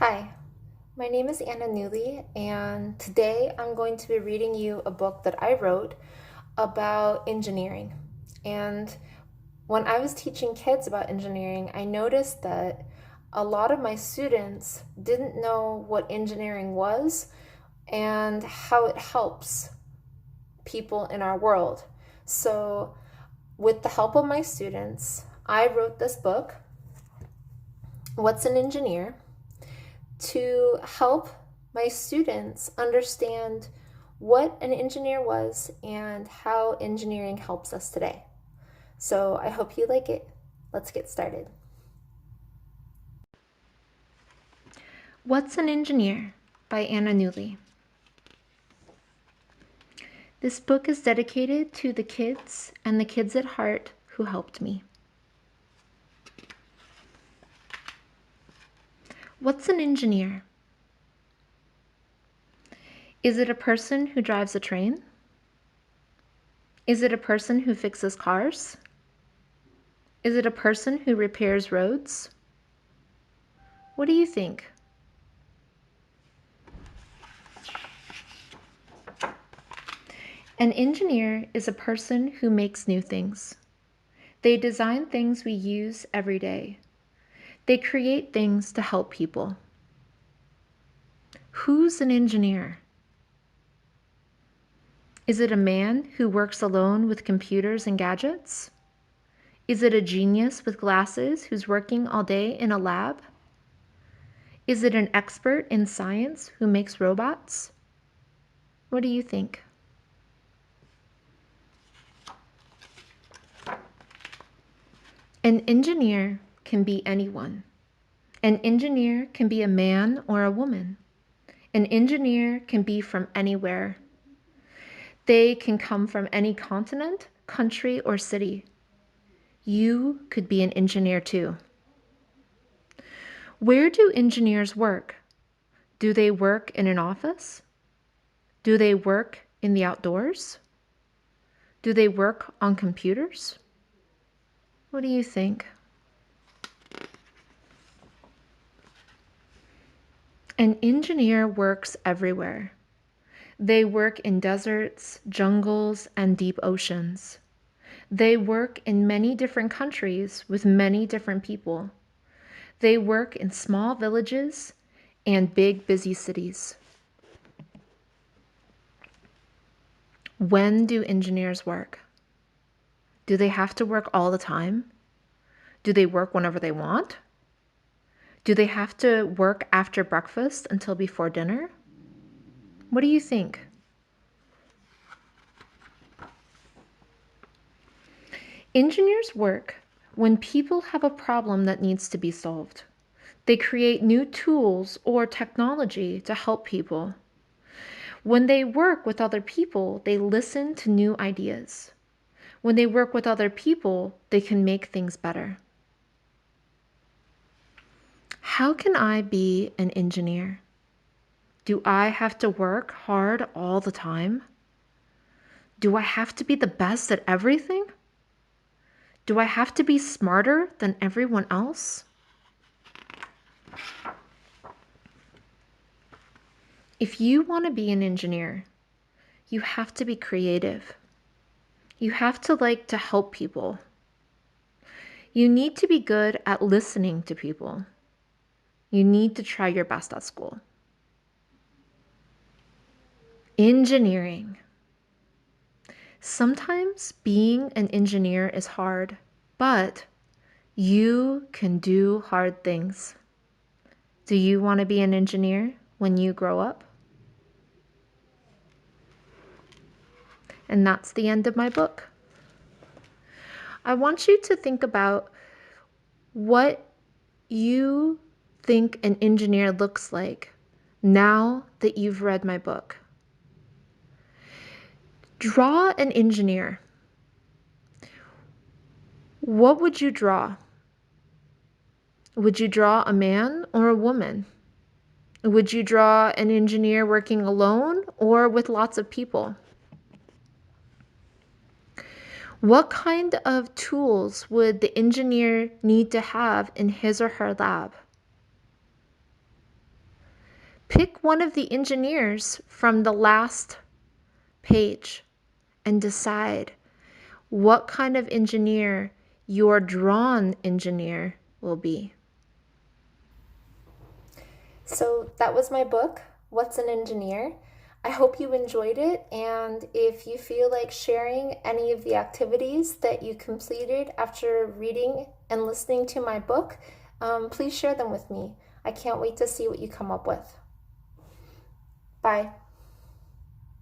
Hi, my name is Newley, and today I'm going to be reading you a book that I wrote about engineering. And when I was teaching kids about engineering, I noticed that a lot of my students didn't know what engineering was and how it helps people in our world. So, with the help of my students, I wrote this book, What's an Engineer? To help my students understand what an engineer was and how engineering helps us today. So I hope you like it. Let's get started. What's an Engineer by Newley. This book is dedicated to the kids and the kids at heart who helped me. What's an engineer? Is it a person who drives a train? Is it a person who fixes cars? Is it a person who repairs roads? What do you think? An engineer is a person who makes new things. They design things we use every day. They create things to help people. Who's an engineer? Is it a man who works alone with computers and gadgets? Is it a genius with glasses who's working all day in a lab? Is it an expert in science who makes robots? What do you think? An engineer can be anyone. An engineer can be a man or a woman. An engineer can be from anywhere. They can come from any continent, country, or city. You could be an engineer too. Where do engineers work? Do they work in an office? Do they work in the outdoors? Do they work on computers? What do you think? An engineer works everywhere. They work in deserts, jungles, and deep oceans. They work in many different countries with many different people. They work in small villages and big, busy cities. When do engineers work? Do they have to work all the time? Do they work whenever they want? Do they have to work after breakfast until before dinner? What do you think? Engineers work when people have a problem that needs to be solved. They create new tools or technology to help people. When they work with other people, they listen to new ideas. When they work with other people, they can make things better. How can I be an engineer? Do I have to work hard all the time? Do I have to be the best at everything? Do I have to be smarter than everyone else? If you want to be an engineer, you have to be creative. You have to like to help people. You need to be good at listening to people. You need to try your best at school. Engineering. Sometimes being an engineer is hard, but you can do hard things. Do you want to be an engineer when you grow up? And that's the end of my book. I want you to think about what you think an engineer looks like now that you've read my book. Draw an engineer. What would you draw? Would you draw a man or a woman? Would you draw an engineer working alone or with lots of people? What kind of tools would the engineer need to have in his or her lab? Pick one of the engineers from the last page and decide what kind of engineer your drawn engineer will be. So that was my book, What's an Engineer? I hope you enjoyed it, and if you feel like sharing any of the activities that you completed after reading and listening to my book, please share them with me. I can't wait to see what you come up with. Bye.